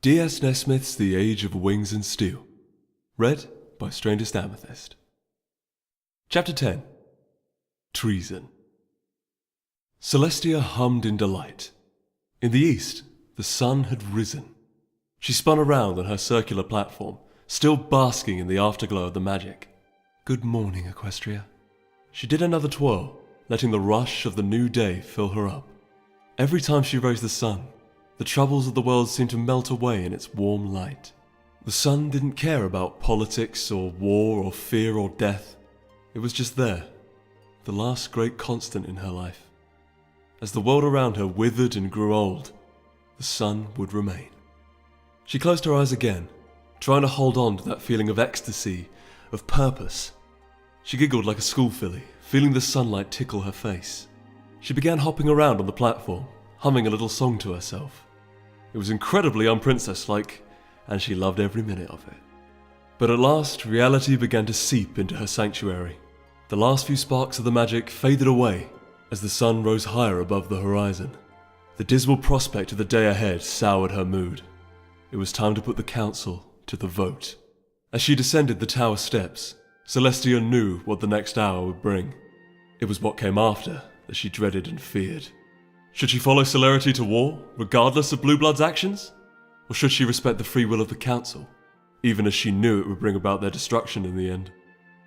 DSNesmith's The Age of Wings and Steel. Read by Strangest Amethyst. Chapter 10. Treason. Celestia hummed in delight. In the east, the sun had risen. She spun around on her circular platform, still basking in the afterglow of the magic. Good morning, Equestria. She did another twirl, letting the rush of the new day fill her up. Every time she raised the sun, the troubles of the world seemed to melt away in its warm light. The sun didn't care about politics or war or fear or death. It was just there, the last great constant in her life. As the world around her withered and grew old, the sun would remain. She closed her eyes again, trying to hold on to that feeling of ecstasy, of purpose. She giggled like a school filly, feeling the sunlight tickle her face. She began hopping around on the platform, humming a little song to herself. It was incredibly unprincess-like, and she loved every minute of it. But at last, reality began to seep into her sanctuary. The last few sparks of the magic faded away as the sun rose higher above the horizon. The dismal prospect of the day ahead soured her mood. It was time to put the council to the vote. As she descended the tower steps, Celestia knew what the next hour would bring. It was what came after that she dreaded and feared. Should she follow Celerity to war, regardless of Blueblood's actions? Or should she respect the free will of the council, even as she knew it would bring about their destruction in the end?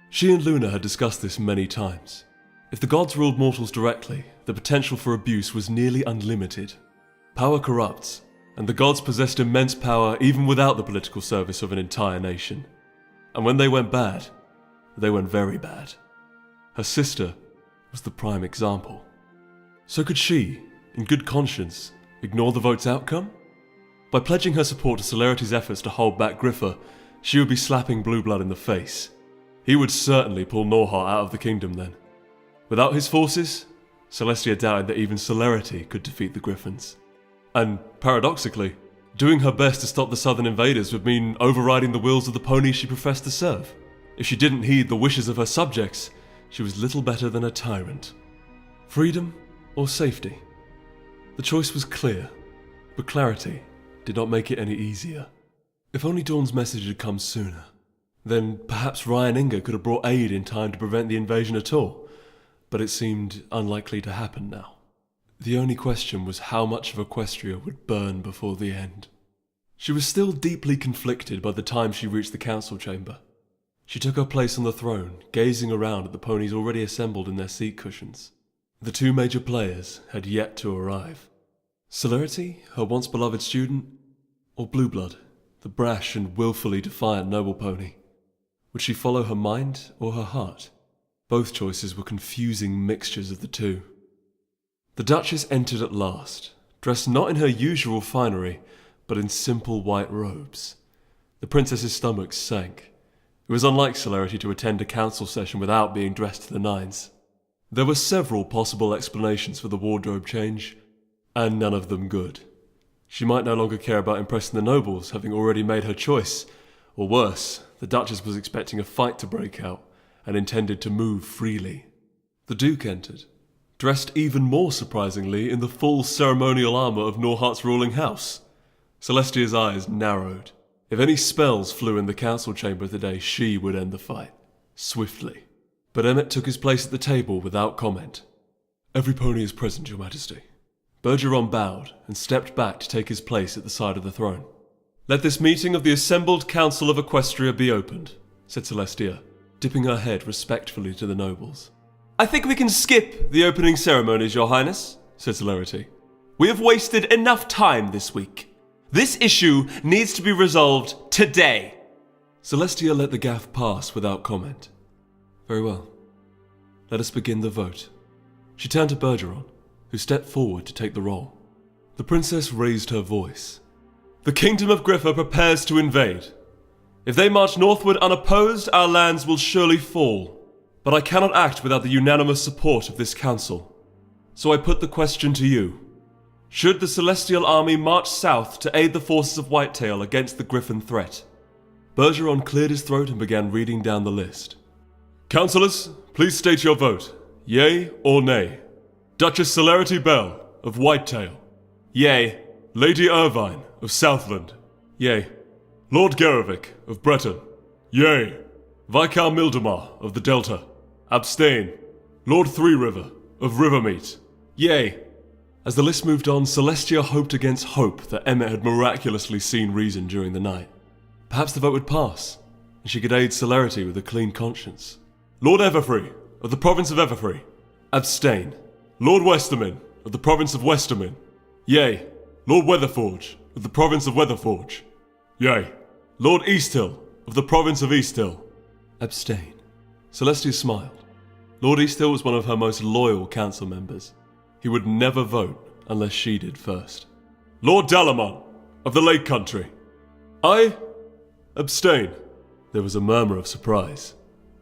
She and Luna had discussed this many times. If the gods ruled mortals directly, the potential for abuse was nearly unlimited. Power corrupts, and the gods possessed immense power even without the political service of an entire nation. And when they went bad, they went very bad. Her sister was the prime example. So could she, in good conscience, ignore the vote's outcome? By pledging her support to Celerity's efforts to hold back Grypha, she would be slapping Blueblood in the face. He would certainly pull Norheart out of the kingdom then. Without his forces, Celestia doubted that even Celerity could defeat the Griffins. And, paradoxically, doing her best to stop the southern invaders would mean overriding the wills of the ponies she professed to serve. If she didn't heed the wishes of her subjects, she was little better than a tyrant. Freedom or safety? The choice was clear, but clarity did not make it any easier. If only Dawn's message had come sooner, then perhaps Rye and Inga could have brought aid in time to prevent the invasion at all, but it seemed unlikely to happen now. The only question was how much of Equestria would burn before the end. She was still deeply conflicted by the time she reached the council chamber. She took her place on the throne, gazing around at the ponies already assembled in their seat cushions. The two major players had yet to arrive. Celerity, her once beloved student, or Blueblood, the brash and willfully defiant noble pony? Would she follow her mind or her heart? Both choices were confusing mixtures of the two. The Duchess entered at last, dressed not in her usual finery, but in simple white robes. The princess's stomach sank. It was unlike Celerity to attend a council session without being dressed to the nines. There were several possible explanations for the wardrobe change, and none of them good. She might no longer care about impressing the nobles, having already made her choice. Or worse, the Duchess was expecting a fight to break out, and intended to move freely. The Duke entered, dressed even more surprisingly in the full ceremonial armour of Norheart's ruling house. Celestia's eyes narrowed. If any spells flew in the council chamber today, she would end the fight. Swiftly. But Emmet took his place at the table without comment. Every pony is present, Your Majesty. Bergeron bowed and stepped back to take his place at the side of the throne. Let this meeting of the assembled council of Equestria be opened, said Celestia, dipping her head respectfully to the nobles. I think we can skip the opening ceremonies, Your Highness, said Celerity. We have wasted enough time this week. This issue needs to be resolved today. Celestia let the gaffe pass without comment. Very well. Let us begin the vote. She turned to Bergeron, who stepped forward to take the roll. The princess raised her voice. The kingdom of Grypha prepares to invade. If they march northward unopposed, our lands will surely fall. But I cannot act without the unanimous support of this council. So I put the question to you. Should the Celestial Army march south to aid the forces of Whitetail against the Griffin threat? Bergeron cleared his throat and began reading down the list. Councillors, please state your vote. Yea or nay? Duchess Celerity Bell of Whitetail. Yea. Lady Irvine of Southland. Yea. Lord Gerovic of Breton. Yea. Viscount Mildemar of the Delta. Abstain. Lord Three River of Rivermeet. Yea. As the list moved on, Celestia hoped against hope that Emmet had miraculously seen reason during the night. Perhaps the vote would pass, and she could aid Celerity with a clean conscience. Lord Everfree of the province of Everfree. Abstain. Lord Westermin of the province of Westermin. Yea. Lord Weatherforge of the province of Weatherforge. Yea. Lord Easthill of the province of Easthill. Abstain. Celestia smiled. Lord Easthill was one of her most loyal council members. He would never vote unless she did first. Lord Dalamon of the Lake Country. I abstain. There was a murmur of surprise.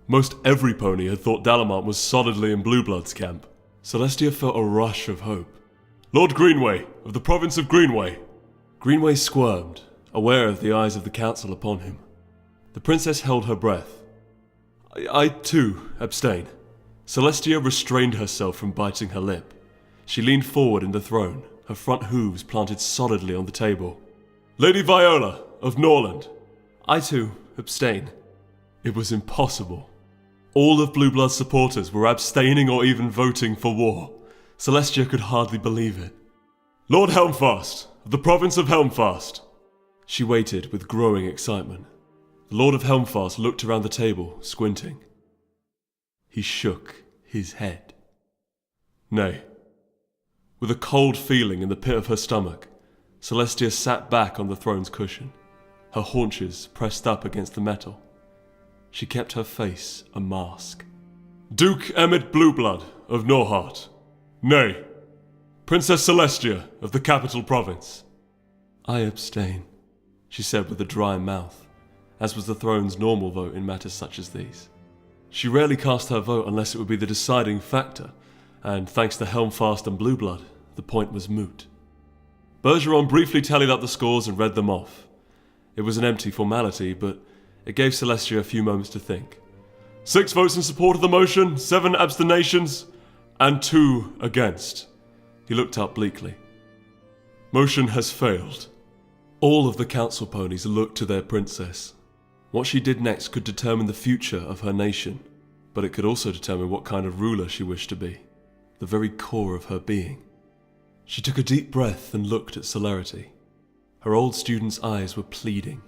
Most every pony had thought Dalamont was solidly in Blueblood's camp. Celestia felt a rush of hope. Lord Greenway of the province of Greenway. Greenway squirmed, aware of the eyes of the council upon him. The princess held her breath. I too abstain. Celestia restrained herself from biting her lip. She leaned forward in the throne, her front hooves planted solidly on the table. Lady Viola of Norland. I too abstain. It was impossible. All of Blueblood's supporters were abstaining or even voting for war. Celestia could hardly believe it. Lord Helmfast of the province of Helmfast. She waited with growing excitement. The Lord of Helmfast looked around the table, squinting. He shook his head. Nay. With a cold feeling in the pit of her stomach, Celestia sat back on the throne's cushion, her haunches pressed up against the metal. She kept her face a mask. Duke Emmet Blueblood of Norhart. Nay. Princess Celestia of the capital province. I abstain, she said with a dry mouth, as was the throne's normal vote in matters such as these. She rarely cast her vote unless it would be the deciding factor, and thanks to Helmfast and Blueblood, the point was moot. Bergeron briefly tallied up the scores and read them off. It was an empty formality, but it gave Celestia a few moments to think. 6 votes in support of the motion, 7 abstentions, and 2 against. He looked up bleakly. Motion has failed. All of the council ponies looked to their princess. What she did next could determine the future of her nation, but it could also determine what kind of ruler she wished to be, the very core of her being. She took a deep breath and looked at Celerity. Her old student's eyes were pleading.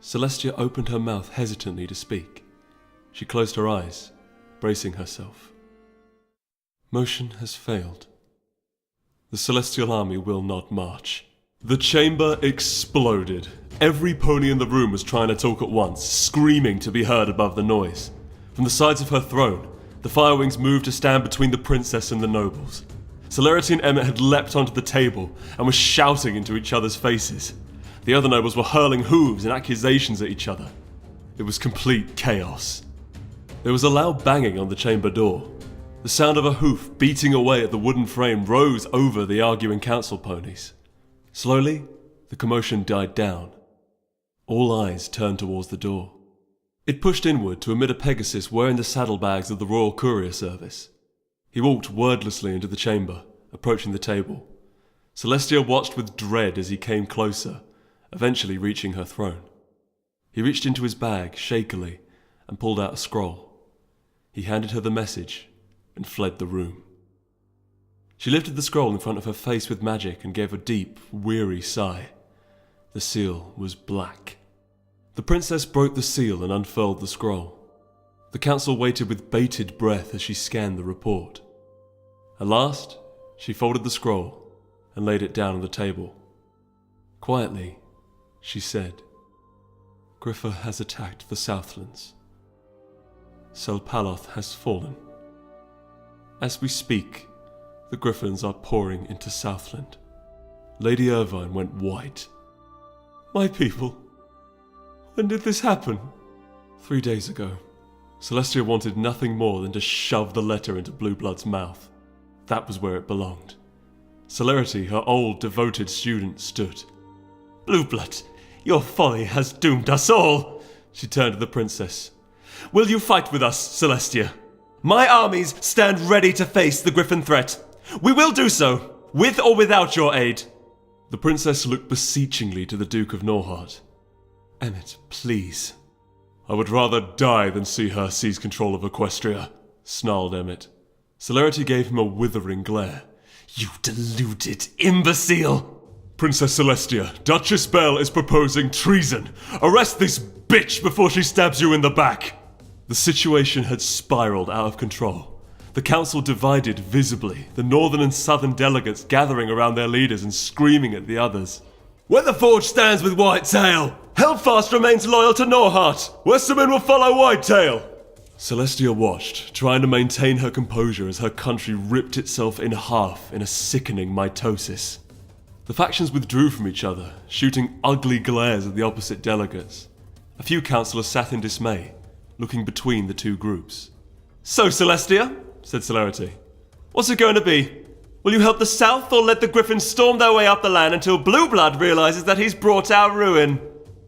Celestia opened her mouth hesitantly to speak. She closed her eyes, bracing herself. Motion has failed. The Celestial Army will not march. The chamber exploded. Every pony in the room was trying to talk at once, screaming to be heard above the noise. From the sides of her throne, the firewings moved to stand between the princess and the nobles. Celerity and Emmet had leapt onto the table and were shouting into each other's faces. The other nobles were hurling hooves and accusations at each other. It was complete chaos. There was a loud banging on the chamber door. The sound of a hoof beating away at the wooden frame rose over the arguing council ponies. Slowly, the commotion died down. All eyes turned towards the door. It pushed inward to admit a Pegasus wearing the saddlebags of the Royal Courier Service. He walked wordlessly into the chamber, approaching the table. Celestia watched with dread as he came closer, eventually reaching her throne. He reached into his bag, shakily, and pulled out a scroll. He handed her the message and fled the room. She lifted the scroll in front of her face with magic and gave a deep, weary sigh. The seal was black. The princess broke the seal and unfurled the scroll. The council waited with bated breath as she scanned the report. At last, she folded the scroll and laid it down on the table. Quietly, she said, Grypha has attacked the Southlands. Sel-Paloth has fallen. As we speak, the Griffins are pouring into Southland. Lady Irvine went white. My people, when did this happen? 3 days ago. Celestia wanted nothing more than to shove the letter into Blueblood's mouth. That was where it belonged. Celerity, her old, devoted student, stood. Blueblood, your folly has doomed us all, she turned to the princess. Will you fight with us, Celestia? My armies stand ready to face the Griffin threat. We will do so, with or without your aid. The princess looked beseechingly to the Duke of Norhart. "Emmet, please." "I would rather die than see her seize control of Equestria," snarled Emmet. Celerity gave him a withering glare. "You deluded imbecile!" "Princess Celestia, Duchess Belle is proposing treason. Arrest this bitch before she stabs you in the back!" The situation had spiraled out of control. The council divided visibly, the northern and southern delegates gathering around their leaders and screaming at the others. "Weatherforge stands with Whitetail! Heldfast remains loyal to Norhart! Westerman will follow Whitetail!" Celestia watched, trying to maintain her composure as her country ripped itself in half in a sickening mitosis. The factions withdrew from each other, shooting ugly glares at the opposite delegates. A few councillors sat in dismay, looking between the two groups. "So, Celestia," said Celerity, "what's it going to be? Will you help the south or let the Griffins storm their way up the land until Blueblood realizes that he's brought out ruin?"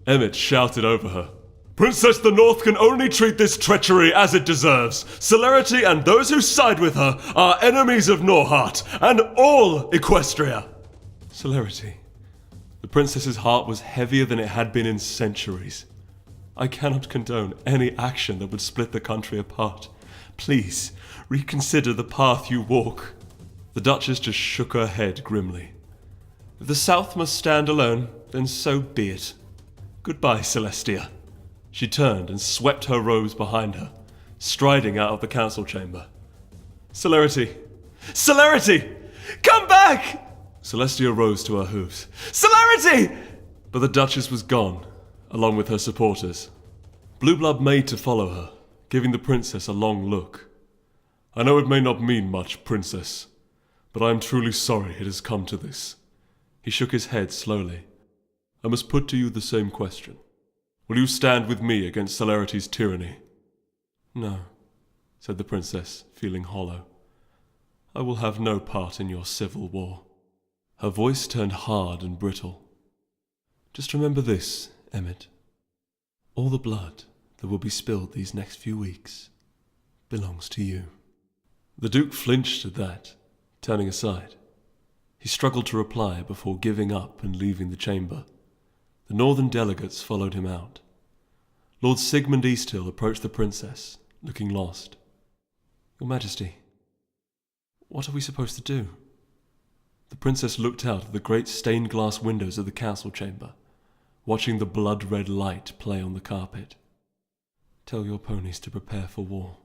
Emmet shouted over her. "Princess, the North can only treat this treachery as it deserves. Celerity and those who side with her are enemies of Norhart and all Equestria." Celerity. The princess's heart was heavier than it had been in centuries. "I cannot condone any action that would split the country apart. Please, reconsider the path you walk." The Duchess just shook her head grimly. "If the South must stand alone, then so be it. Goodbye, Celestia." She turned and swept her robes behind her, striding out of the council chamber. "Celerity! Celerity! Come back!" Celestia rose to her hooves. "Celerity!" But the Duchess was gone, along with her supporters. Blueblood made to follow her, giving the princess a long look. "I know it may not mean much, princess, but I am truly sorry it has come to this." He shook his head slowly. "I must put to you the same question. Will you stand with me against Celerity's tyranny?" "No," said the princess, feeling hollow. "I will have no part in your civil war." Her voice turned hard and brittle. "Just remember this, Emmet. All the blood that will be spilled these next few weeks belongs to you." The Duke flinched at that, turning aside. He struggled to reply before giving up and leaving the chamber. The northern delegates followed him out. Lord Sigmund Easthill approached the princess, looking lost. "Your Majesty, what are we supposed to do?" The princess looked out of the great stained glass windows of the council chamber, watching the blood-red light play on the carpet. "Tell your ponies to prepare for war."